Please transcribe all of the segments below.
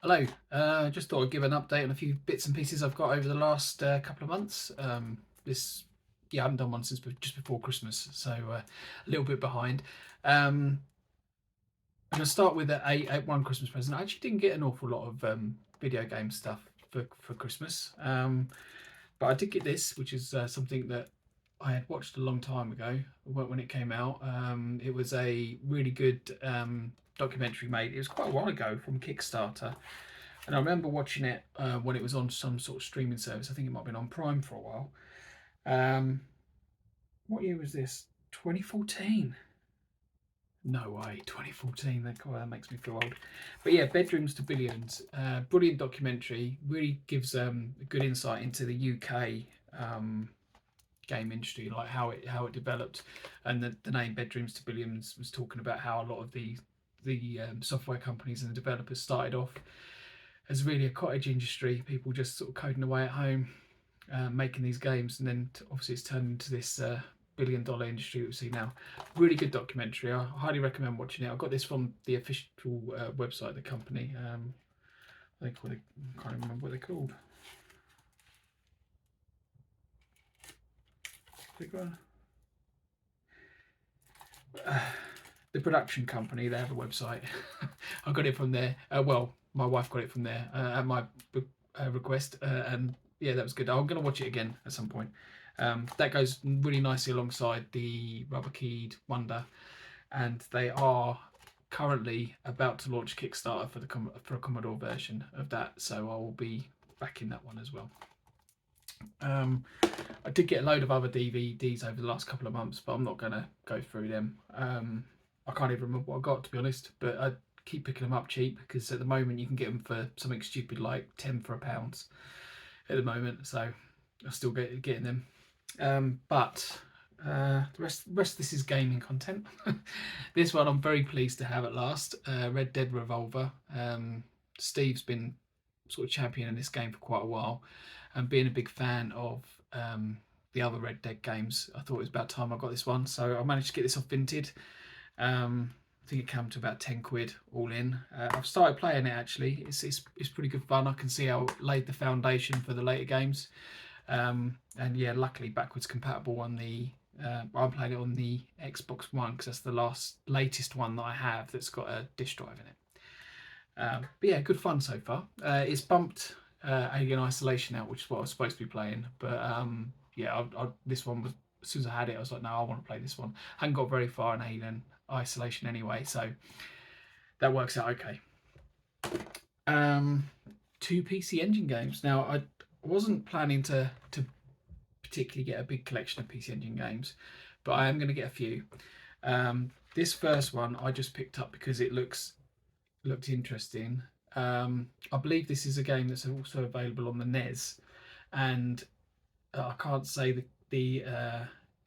Hello, just thought I'd give an update on a few bits and pieces I've got over the last couple of months. This, yeah, I haven't done one since just before Christmas, so a little bit behind. Um, I'm going to start with one Christmas present. I actually didn't get an awful lot of video game stuff for Christmas, but I did get this, which is something that I had watched a long time ago when it came out. It was a really good documentary made. It was quite a while ago from Kickstarter. And I remember watching it when it was on some sort of streaming service. I think it might have been on Prime for a while. Um, what year was this? 2014. No way, 2014. That makes me feel old. But yeah, Bedrooms to Billions. Brilliant documentary. Really gives a good insight into the UK game industry, like how it developed. And the name Bedrooms to Billions was talking about how a lot of the software companies and the developers started off as really a cottage industry, people just sort of coding away at home, making these games, and then obviously it's turned into this billion-dollar industry that we see now. Really good documentary. I highly recommend watching it. I got this from the official website of the company. I think I can't remember what they're called. The production company. They have a website. I got it from there. Well, my wife got it from there at my request, and yeah, that was good. I'm going to watch it again at some point. That goes really nicely alongside the Rubber Keyed Wonder, and they are currently about to launch Kickstarter for a Commodore version of that, so I will be backing that one as well. I did get a load of other DVDs over the last couple of months, but I'm not going to go through them. I can't even remember what I got, to be honest, but I keep picking them up cheap because at the moment you can get them for something stupid like 10 for £1 at the moment, so I still getting them. But the rest of this is gaming content. This one I'm very pleased to have at last. Red Dead Revolver. Steve's been sort of championing this game for quite a while, and being a big fan of the other Red Dead games, I thought it was about time I got this one. So I managed to get this off Vinted. I think it came to about 10 quid all in. I've started playing it actually. It's pretty good fun. I can see how it laid the foundation for the later games. And yeah, luckily backwards compatible on the. I'm playing it on the Xbox One because that's the latest one that I have that's got a disk drive in it. But yeah, good fun so far. It's bumped Alien Isolation out, which is what I was supposed to be playing. But yeah, this one was, as soon as I had it, I was like, no, I want to play this one. I hadn't got very far in Alien Isolation anyway, so that works out okay. Two PCEngine games. Now, I wasn't planning to particularly get a big collection of PCEngine games, but I am going to get a few. This first one I just picked up because it looked interesting. I believe this is a game that's also available on the NES, and I can't say the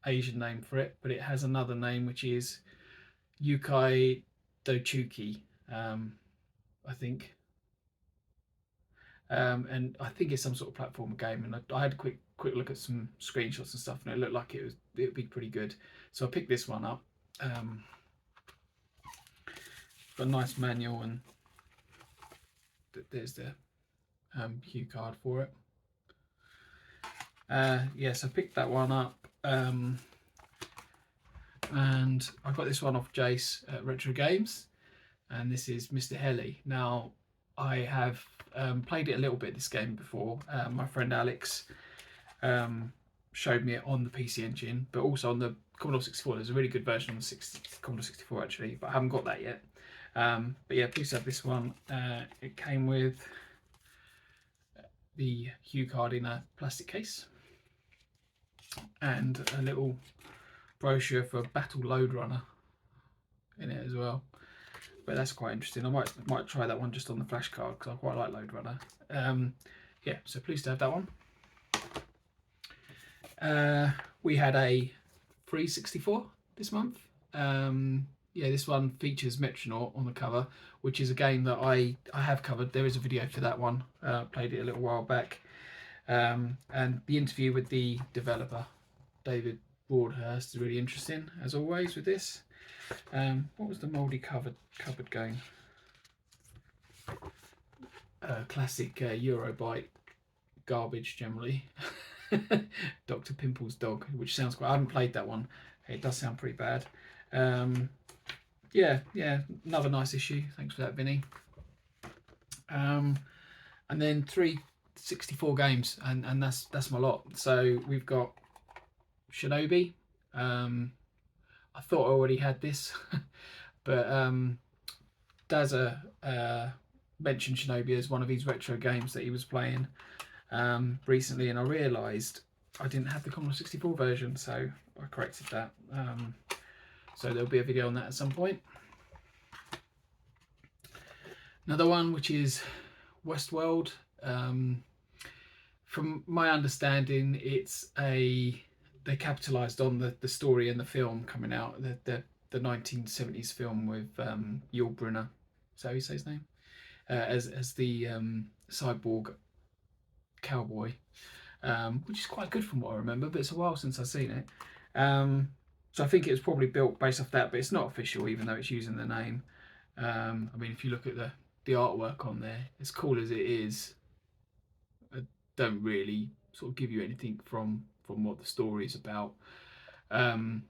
Asian name for it, but it has another name which is Yukai Dochuki, I think. And I think it's some sort of platformer game. And I had a quick look at some screenshots and stuff, and it looked like it would be pretty good. So I picked this one up. Got a nice manual, and there's the cue card for it. Yes, I picked that one up. And I got this one off Jace at Retro Games, and this is Mr. Helly. Now, I have played it a little bit, this game, before. My friend Alex showed me it on the PCEngine, but also on the Commodore 64. There's a really good version on the Commodore 64 actually, but I haven't got that yet. But yeah, please have this one. It came with the cue card in a plastic case and a little brochure for Battle Load Runner in it as well. But that's quite interesting. I might try that one just on the flash card because I quite like Load Runner. Yeah, so pleased to have that one. We had a free 64 this month. Yeah, this one features Metronaut on the cover, which is a game that I have covered. There is a video for that one. Played it a little while back. And the interview with the developer, David Broadhurst, is really interesting, as always, with this. What was the mouldy cupboard game? classic Eurobike garbage generally. Dr. Pimple's Dog, which sounds quite. I haven't played that one. It does sound pretty bad. Yeah, another nice issue. Thanks for that, Vinny. And then 364 games, and that's my lot. So we've got Shinobi. I thought I already had this, but Dazza mentioned Shinobi as one of his retro games that he was playing recently, and I realised I didn't have the Commodore 64 version, so I corrected that. So there'll be a video on that at some point. Another one, which is Westworld. From my understanding, they capitalised on the story in the film coming out, the 1970s film with Yul Brynner, is that how you say his name? As the cyborg cowboy, which is quite good from what I remember, but it's a while since I've seen it. So I think it was probably built based off that, but it's not official, even though it's using the name. I mean, if you look at the artwork on there, as cool as it is, I don't really sort of give you anything from what the story is about. And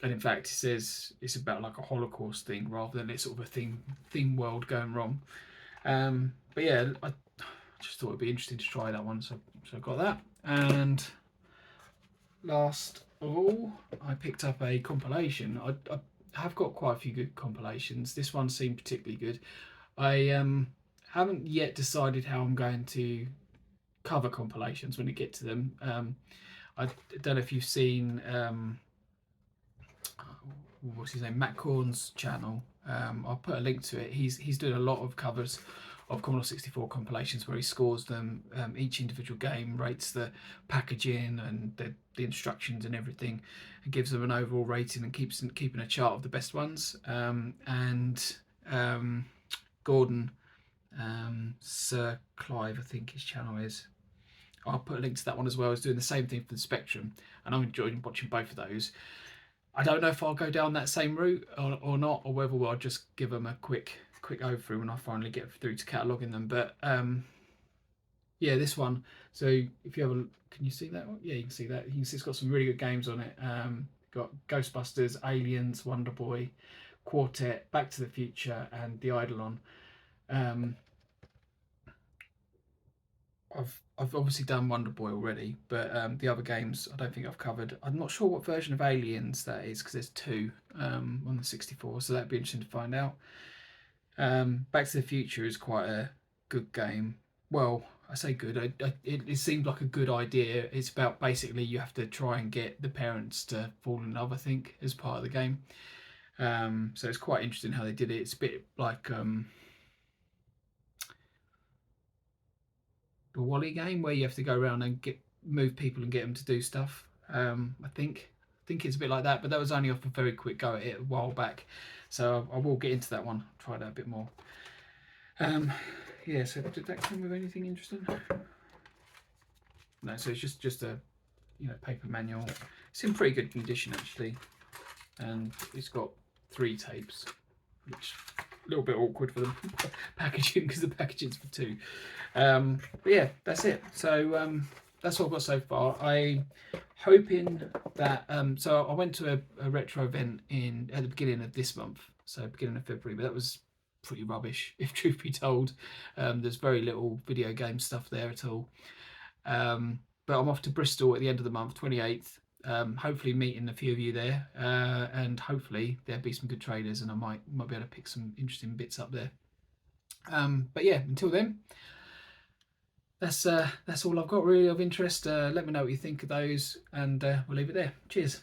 in fact, it says it's about like a Holocaust thing rather than it's sort of a theme world going wrong. But yeah, I just thought it'd be interesting to try that one, so I got that. And last of all, I picked up a compilation. I have got quite a few good compilations. This one seemed particularly good. I haven't yet decided how I'm going to cover compilations when we get to them. I don't know if you've seen what's his name, Matt Korn's channel. I'll put a link to it. He's doing a lot of covers of Commodore 64 compilations where he scores them, each individual game, rates the packaging and the instructions and everything, and gives them an overall rating and keeping a chart of the best ones. Gordon, Sir Clive, I think his channel is. I'll put a link to that one as well. He's doing the same thing for the Spectrum, and I'm enjoying watching both of those. I don't know if I'll go down that same route or not, or whether I'll just give them a quick overview when I finally get through to cataloguing them. But yeah, this one. So if you have a, can you see that one? Yeah, you can see that. You can see it's got some really good games on it. Got Ghostbusters, Aliens, Wonder Boy, Quartet, Back to the Future, and The Eidolon. I've obviously done Wonder Boy already, but the other games I don't think I've covered. I'm not sure what version of Aliens that is, because there's two on the 64, so that'd be interesting to find out. Back to the Future is quite a good game. Well, I say good. It seemed like a good idea. It's about basically you have to try and get the parents to fall in love, I think, as part of the game. So it's quite interesting how they did it. It's a bit like the Wally game, where you have to go around and move people and get them to do stuff. I think it's a bit like that, but that was only off a very quick go at it a while back. So I will get into that one, try that a bit more. Yeah, so did that come with anything interesting? No, so it's just a paper manual. It's in pretty good condition actually, and it's got 3 tapes, which a little bit awkward for the packaging because the packaging's for 2. But yeah, that's it. So that's all I've got so far. I'm hoping that so I went to a retro event at the beginning of this month, so beginning of February, but that was pretty rubbish, if truth be told. There's very little video game stuff there at all. But I'm off to Bristol at the end of the month, 28th. Hopefully meeting a few of you there, and hopefully there'll be some good traders, and I might be able to pick some interesting bits up there. But yeah, until then, that's all I've got really of interest. Let me know what you think of those, and we'll leave it there. Cheers.